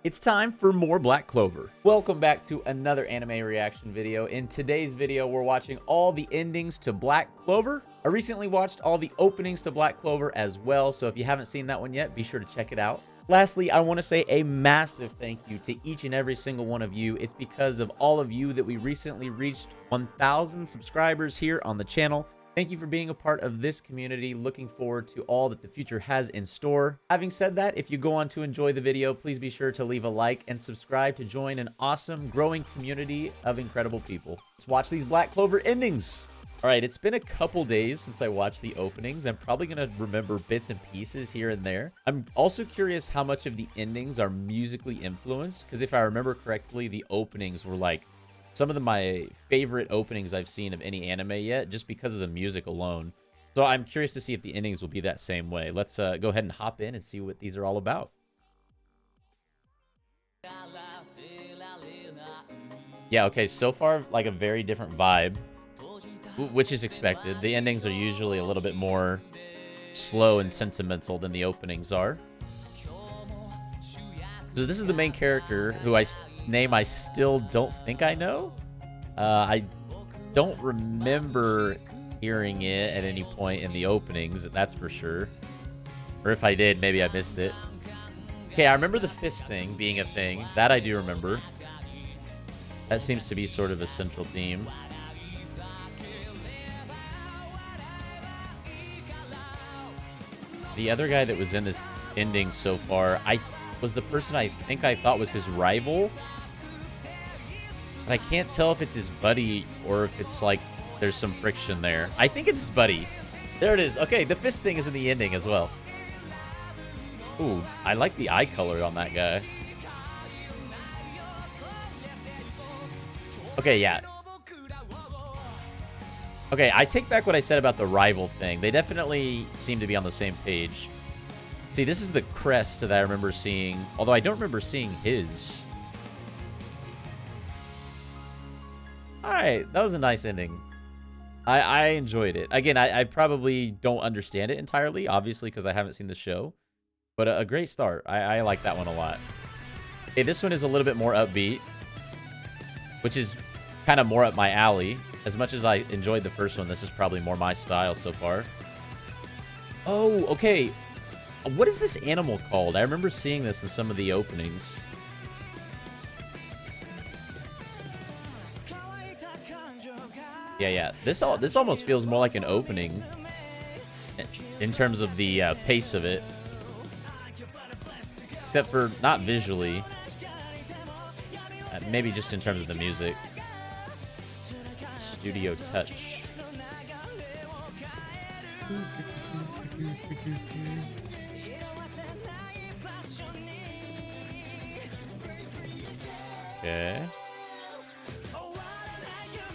It's time for more Black Clover. Welcome back to another anime reaction video. In today's video, we're watching all the endings to Black Clover. I recently watched all the openings to Black Clover as well, so if you haven't seen that one yet, be sure to check it out. Lastly, I want to say a massive thank you to each and every single one of you. It's because of all of you that we recently reached 1,000 subscribers here on the channel. Thank you for being a part of this community. Looking forward to all that the future has in store. Having said that, if you go on to enjoy the video, please be sure to leave a like and subscribe to join an awesome, growing community of incredible people. Let's watch these Black Clover endings. All right, it's been a couple days since I watched the openings. I'm probably going to remember bits and pieces here and there. I'm also curious how much of the endings are musically influenced, because if I remember correctly, the openings were like some of my favorite openings I've seen of any anime yet, just because of the music alone. So I'm curious to see if the endings will be that same way. Let's go ahead and hop in and see what these are all about. Yeah, okay, so far, like a very different vibe, which is expected. The endings are usually a little bit more slow and sentimental than the openings are. So this is the main character, who name I still don't think I know. I don't remember hearing it at any point in the openings, that's for sure. Or if I did, maybe I missed it. Okay, I remember the fist thing being a thing. That I do remember. That seems to be sort of a central theme. The other guy that was in this ending so far, was the person I think I thought was his rival. But I can't tell if it's his buddy or if it's like there's some friction there. I think it's his buddy. There it is. Okay, the fist thing is in the ending as well. Ooh, I like the eye color on that guy. Okay, yeah. Okay, I take back what I said about the rival thing. They definitely seem to be on the same page. See, this is the crest that I remember seeing, although I don't remember seeing his. Alright, that was a nice ending. I enjoyed it. Again, I probably don't understand it entirely, obviously, because I haven't seen the show. But a great start. I like that one a lot. Okay, this one is a little bit more upbeat, which is kind of more up my alley. As much as I enjoyed the first one, this is probably more my style so far. Oh, okay. What is this animal called? I remember seeing this in some of the openings. Yeah. This almost feels more like an opening in terms of the pace of it. Except for not visually. Maybe just in terms of the music. Studio touch. Okay.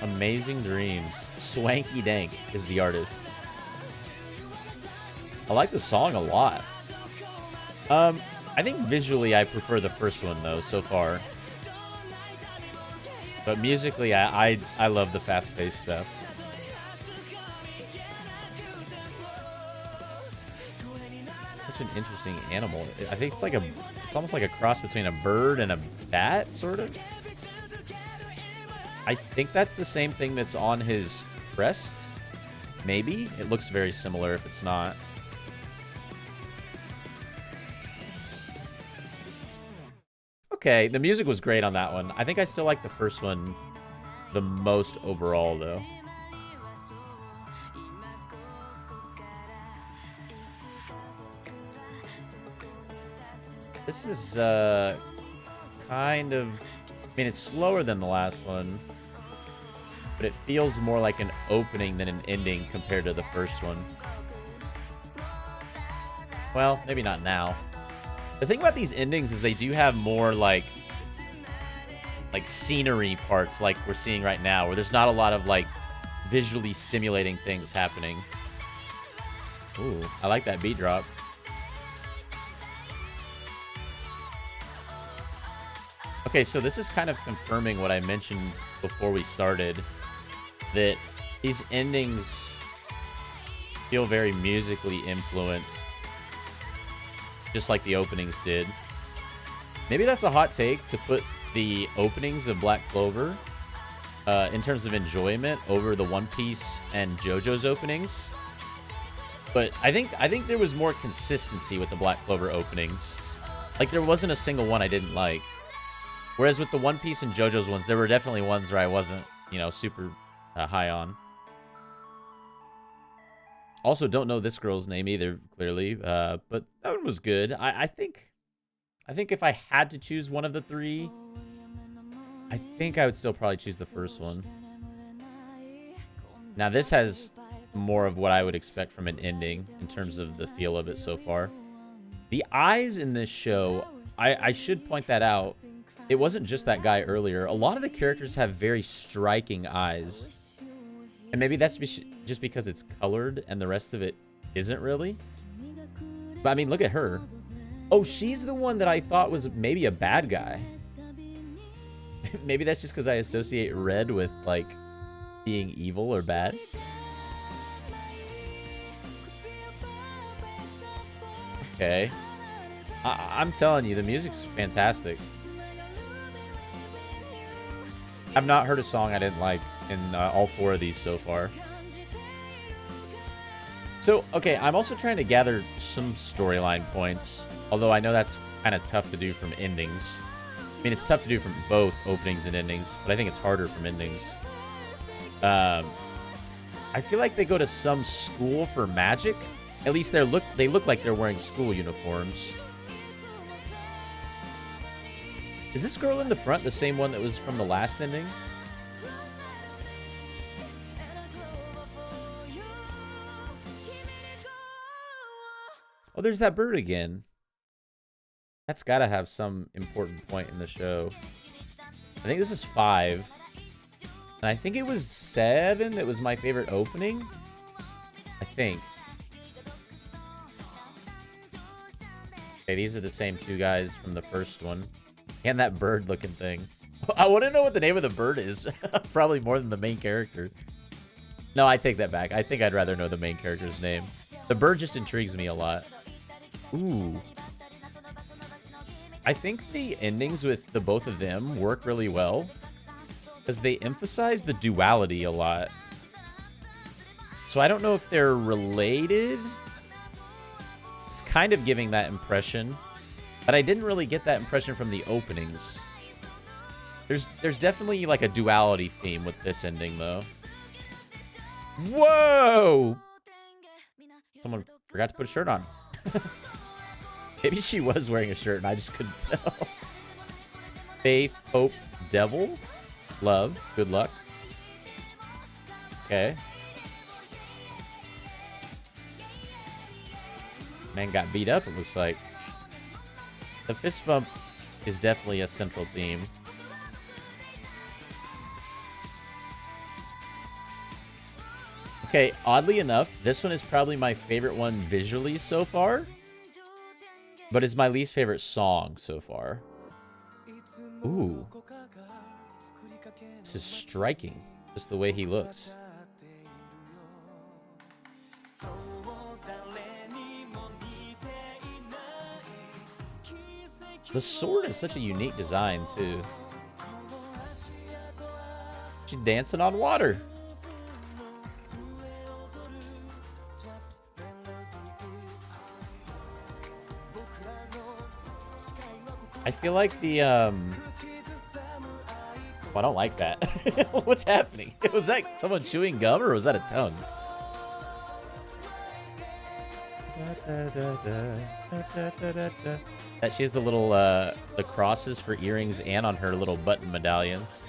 Amazing Dreams. Swanky Dank is the artist. I like the song a lot. I think visually I prefer the first one though so far. But musically I love the fast-paced stuff. Such an interesting animal. I think it's like it's almost like a cross between a bird and a bat, sort of. I think that's the same thing that's on his crest. Maybe. It looks very similar if it's not. Okay, the music was great on that one. I think I still like the first one the most overall, though. This is kind of... I mean, it's slower than the last one, but it feels more like an opening than an ending compared to the first one. Well, maybe not now. The thing about these endings is they do have more like scenery parts like we're seeing right now, where there's not a lot of like visually stimulating things happening. Ooh, I like that beat drop. Okay, so this is kind of confirming what I mentioned before we started, that these endings feel very musically influenced, just like the openings did. Maybe that's a hot take to put the openings of Black Clover in terms of enjoyment over the One Piece and JoJo's openings. But I think there was more consistency with the Black Clover openings. Like, there wasn't a single one I didn't like. Whereas with the One Piece and JoJo's ones, there were definitely ones where I wasn't, you know, super high on. Also, don't know this girl's name either, clearly. But that one was good. I think if I had to choose one of the three, I think I would still probably choose the first one. Now, this has more of what I would expect from an ending in terms of the feel of it so far. The eyes in this show, I should point that out. It wasn't just that guy earlier. A lot of the characters have very striking eyes. And maybe that's just because it's colored and the rest of it isn't really. But I mean, look at her. Oh, she's the one that I thought was maybe a bad guy. Maybe that's just because I associate red with, like, being evil or bad. Okay. I'm telling you, the music's fantastic. I've not heard a song I didn't like in all four of these so far. So, okay, I'm also trying to gather some storyline points, although I know that's kind of tough to do from endings. I mean, it's tough to do from both openings and endings, but I think it's harder from endings. I feel like they go to some school for magic. At least they look like they're wearing school uniforms. Is this girl in the front the same one that was from the last ending? Oh, there's that bird again. That's got to have some important point in the show. I think this is 5. And I think it was 7 that was my favorite opening. I think. Okay, these are the same two guys from the first one. And that bird-looking thing. I want to know what the name of the bird is. Probably more than the main character. No, I take that back. I think I'd rather know the main character's name. The bird just intrigues me a lot. Ooh. I think the endings with the both of them work really well. Because they emphasize the duality a lot. So I don't know if they're related. It's kind of giving that impression. But I didn't really get that impression from the openings. There's definitely like a duality theme with this ending, though. Whoa! Someone forgot to put a shirt on. Maybe she was wearing a shirt and I just couldn't tell. Faith, hope, devil, love, good luck. Okay. Man got beat up, it looks like. The fist bump is definitely a central theme. Okay, oddly enough, this one is probably my favorite one visually so far. But is my least favorite song so far. Ooh. This is striking. Just the way he looks. The sword is such a unique design, too. She's dancing on water. I feel like the, I don't like that. What's happening? Was that someone chewing gum, or was that a tongue? That she has the little, the crosses for earrings and on her little button medallions.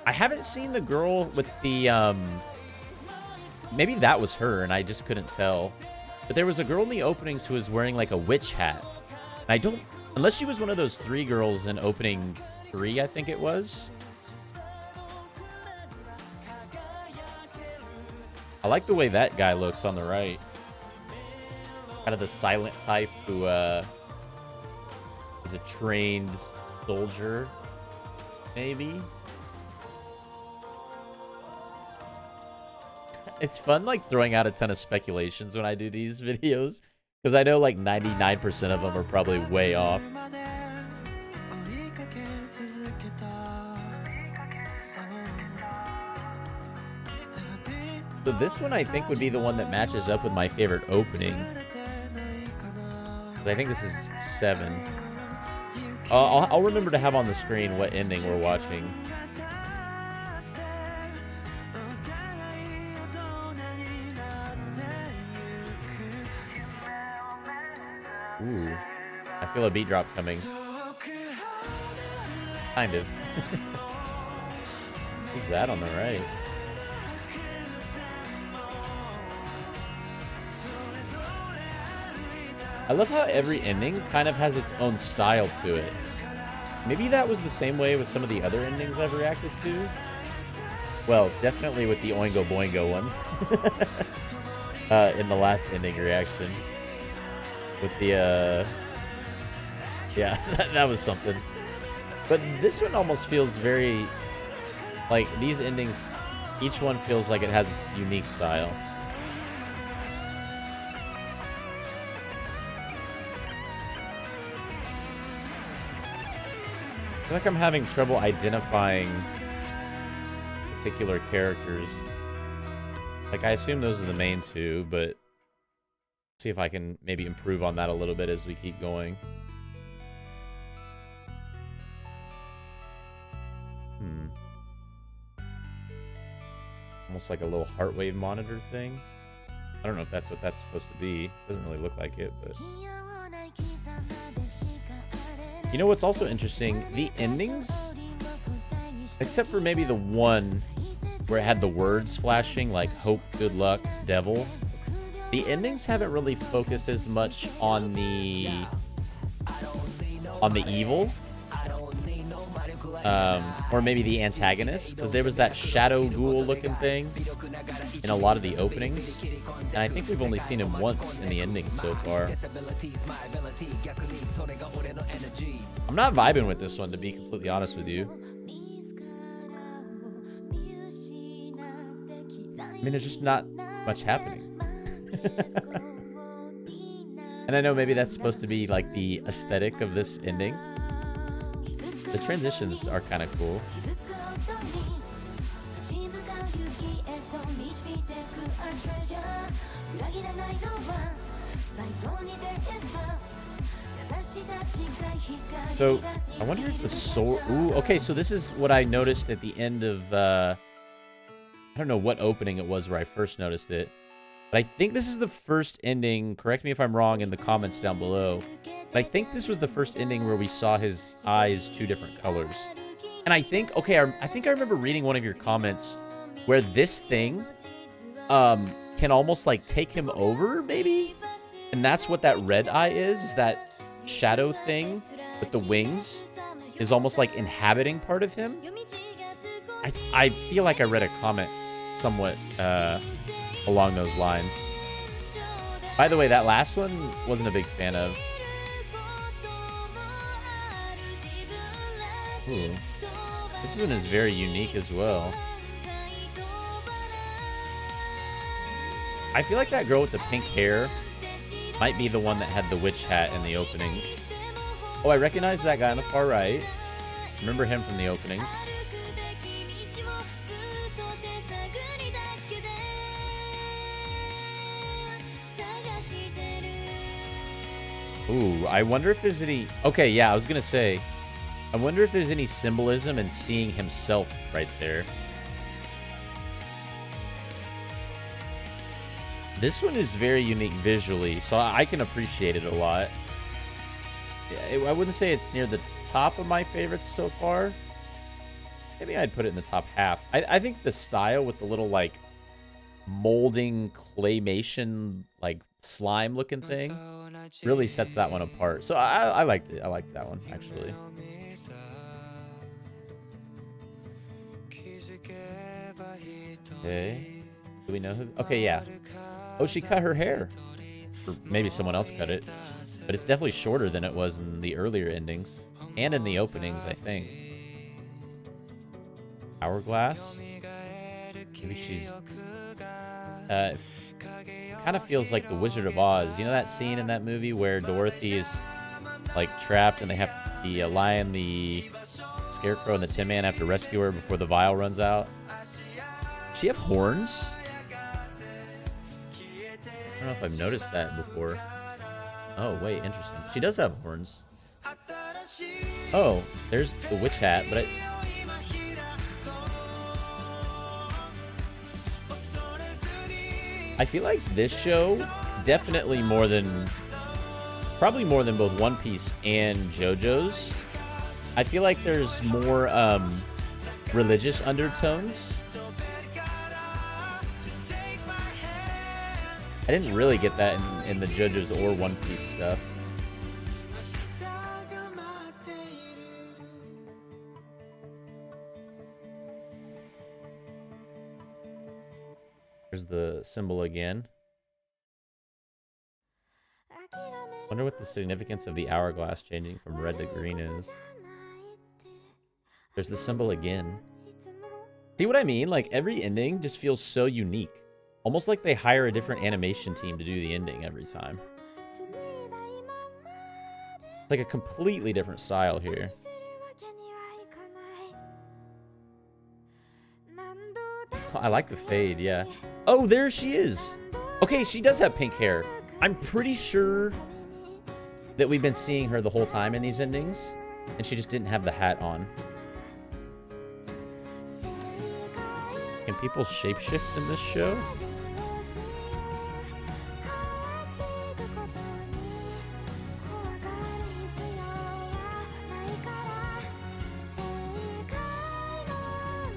I haven't seen the girl with the, maybe that was her and I just couldn't tell. But there was a girl in the openings who was wearing like a witch hat. And I don't, unless she was one of those 3 girls in opening 3, I think it was. I like the way that guy looks on the right. Kind of the silent type who is a trained soldier, maybe. It's fun, like, throwing out a ton of speculations when I do these videos. Because I know like 99% of them are probably way off. So this one I think would be the one that matches up with my favorite opening. I think this is 7. I'll remember to have on the screen what ending we're watching. Ooh, I feel a beat drop coming. Kind of. Who's that on the right? I love how every ending kind of has its own style to it. Maybe that was the same way with some of the other endings I've reacted to. Well, definitely with the Oingo Boingo one. In the last ending reaction. With the, yeah, that was something. But this one almost feels very, like, these endings, each one feels like it has its unique style. I feel like I'm having trouble identifying particular characters. Like, I assume those are the main two, but see if I can maybe improve on that a little bit as we keep going. Almost like a little heart wave monitor thing. I don't know if that's what that's supposed to be. Doesn't really look like it, but... You know what's also interesting? The endings, except for maybe the one where it had the words flashing, like hope, good luck, devil, the endings haven't really focused as much on the evil, or maybe the antagonist, because there was that shadow ghoul looking thing in a lot of the openings, and I think we've only seen him once in the endings so far. I'm not vibing with this one, to be completely honest with you. I mean, there's just not much happening. And I know maybe that's supposed to be like the aesthetic of this ending. The transitions are kind of cool. So I wonder if the sword... Ooh, okay, so this is what I noticed at the end of... I don't know what opening it was where I first noticed it. But I think this is the first ending. Correct me if I'm wrong in the comments down below. But I think this was the first ending where we saw his eyes 2 different colors. And I think... Okay, I think I remember reading one of your comments where this thing can almost like take him over, maybe? And that's what that red eye is that shadow thing with the wings is almost like inhabiting part of him. I feel like I read a comment somewhat along those lines. By the way, that last one wasn't a big fan of. Ooh. This one is very unique as well. I feel like that girl with the pink hair might be the one that had the witch hat in the openings. Oh, I recognize that guy on the far right. Remember him from the openings. Ooh, I wonder if there's any... Okay, yeah, I was gonna say, I wonder if there's any symbolism in seeing himself right there. This one is very unique visually, so I can appreciate it a lot. I wouldn't say it's near the top of my favorites so far. Maybe I'd put it in the top half. I think the style with the little, like, molding claymation, like, slime looking thing really sets that one apart. So I liked it. I liked that one, actually. Okay. Do we know who? Okay, yeah. Oh, she cut her hair. Or maybe someone else cut it. But it's definitely shorter than it was in the earlier endings. And in the openings, I think. Hourglass? Maybe she's... kind of feels like the Wizard of Oz. You know that scene in that movie where Dorothy is like trapped and they have the lion, the Scarecrow, and the Tin Man have to rescue her before the vial runs out? Does she have horns? I don't know if I've noticed that before. Oh, wait, interesting. She does have horns. Oh, there's the witch hat, but I feel like this show, definitely more than, probably more than both One Piece and JoJo's, I feel like there's more religious undertones. I didn't really get that in the JoJo's or One Piece stuff. There's the symbol again. Wonder what the significance of the hourglass changing from red to green is. There's the symbol again. See what I mean? Like, every ending just feels so unique. Almost like they hire a different animation team to do the ending every time. It's like a completely different style here. I like the fade, yeah. Oh, there she is. Okay, she does have pink hair. I'm pretty sure that we've been seeing her the whole time in these endings, and she just didn't have the hat on. Can people shapeshift in this show?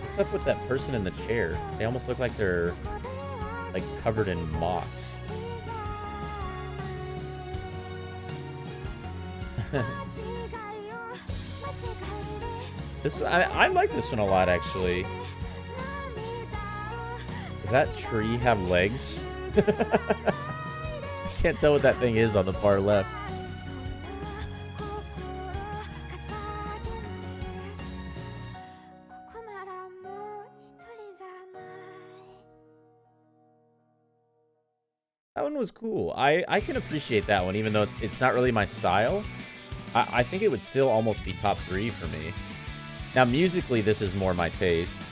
What's up with that person in the chair? They almost look like they're like covered in moss. I like this one a lot, actually. Does that tree have legs? I can't tell what that thing is on the far left. That one was cool. I can appreciate that one, even though it's not really my style. I think it would still almost be top 3 for me. Now, musically, this is more my taste.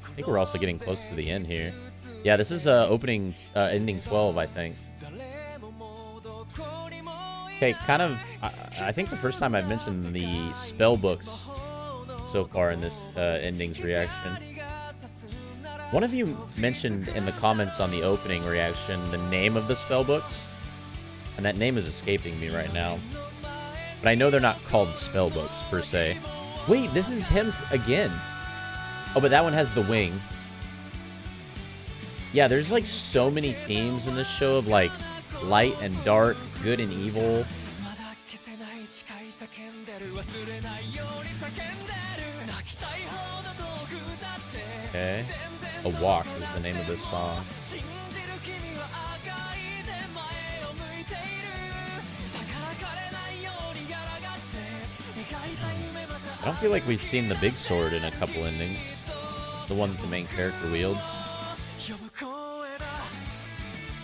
I think we're also getting close to the end here. Yeah, this is ending 12, I think. Okay, kind of, I think the first time I've mentioned the spell books so far in this endings reaction. One of you mentioned in the comments on the opening reaction the name of the spell books, and that name is escaping me right now. But I know they're not called spell books per se. Wait, this is him again. Oh, but that one has the wing. Yeah, there's like so many themes in this show of like light and dark, good and evil. Okay. A Walk is the name of this song. I don't feel like we've seen the big sword in a couple endings. The one that the main character wields.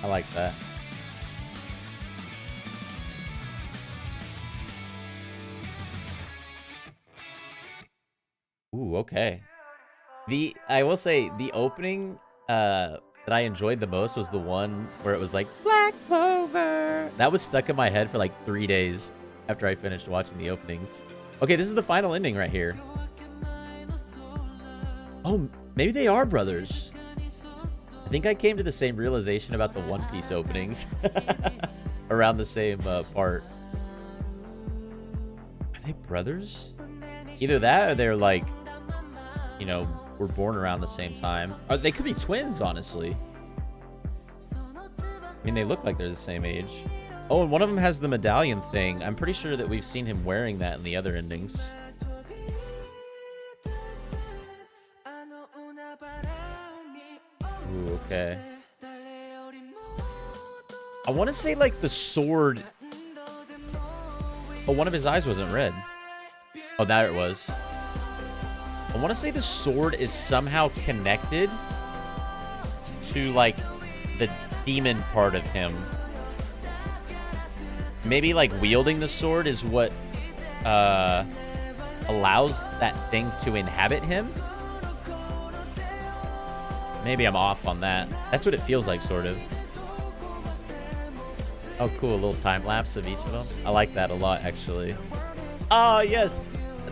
I like that. Ooh, okay. I will say, the opening that I enjoyed the most was the one where it was like, Black Clover! That was stuck in my head for like 3 days after I finished watching the openings. Okay, this is the final ending right here. Oh, maybe they are brothers. I think I came to the same realization about the One Piece openings. Around the same part. Are they brothers? Either that or they're like, you know, were born around the same time. Or they could be twins, honestly. I mean, they look like they're the same age. Oh, and one of them has the medallion thing. I'm pretty sure that we've seen him wearing that in the other endings. Ooh, okay. I want to say, like, the sword... Oh, one of his eyes wasn't red. Oh, there it was. I want to say the sword is somehow connected to, like, the demon part of him. Maybe, like, wielding the sword is what allows that thing to inhabit him. Maybe I'm off on that. That's what it feels like, sort of. Oh, cool. A little time lapse of each of them. I like that a lot, actually. Oh, yes.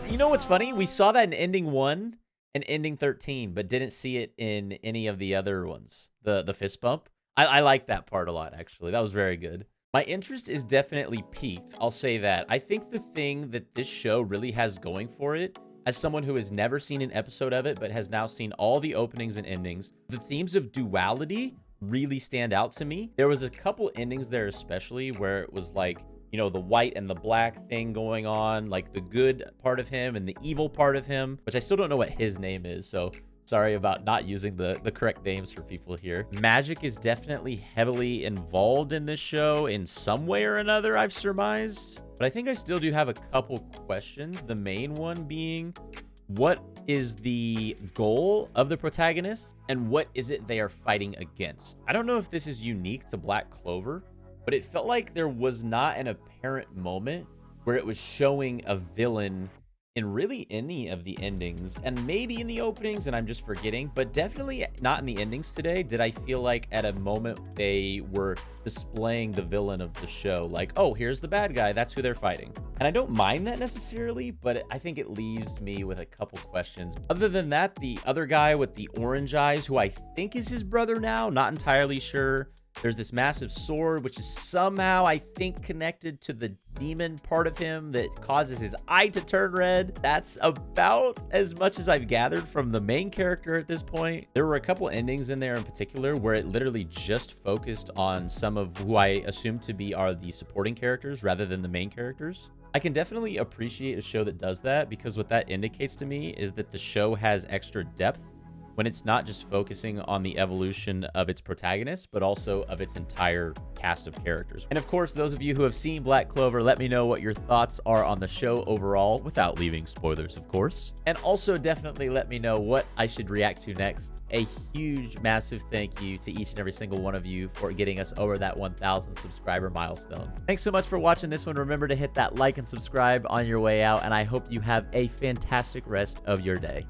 You know what's funny? We saw that in ending 1 and ending 13, but didn't see it in any of the other ones. The fist bump. I like that part a lot, actually. That was very good. My interest is definitely peaked. I'll say that. I think the thing that this show really has going for it, as someone who has never seen an episode of it, but has now seen all the openings and endings, the themes of duality really stand out to me. There was a couple endings there, especially where it was like, you know, the white and the black thing going on, like the good part of him and the evil part of him, which I still don't know what his name is. So sorry about not using the correct names for people here. Magic is definitely heavily involved in this show in some way or another, I've surmised. But I think I still do have a couple questions. The main one being, what is the goal of the protagonists and what is it they are fighting against? I don't know if this is unique to Black Clover, but it felt like there was not an apparent moment where it was showing a villain in really any of the endings, and maybe in the openings, and I'm just forgetting, but definitely not in the endings today did I feel like at a moment they were displaying the villain of the show. Like, oh, here's the bad guy. That's who they're fighting. And I don't mind that necessarily, but I think it leaves me with a couple questions. Other than that, the other guy with the orange eyes, who I think is his brother now, not entirely sure. There's this massive sword, which is somehow, I think, connected to the demon part of him that causes his eye to turn red. That's about as much as I've gathered from the main character at this point. There were a couple endings in there in particular where it literally just focused on some of who I assume to be are the supporting characters rather than the main characters. I can definitely appreciate a show that does that, because what that indicates to me is that the show has extra depth when it's not just focusing on the evolution of its protagonists, but also of its entire cast of characters. And of course, those of you who have seen Black Clover, let me know what your thoughts are on the show overall, without leaving spoilers, of course. And also definitely let me know what I should react to next. A huge, massive thank you to each and every single one of you for getting us over that 1,000 subscriber milestone. Thanks so much for watching this one. Remember to hit that like and subscribe on your way out, and I hope you have a fantastic rest of your day.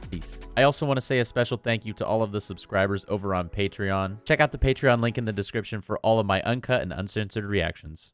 Peace. I also want to say a special thank you to all of the subscribers over on Patreon. Check out the Patreon link in the description for all of my uncut and uncensored reactions.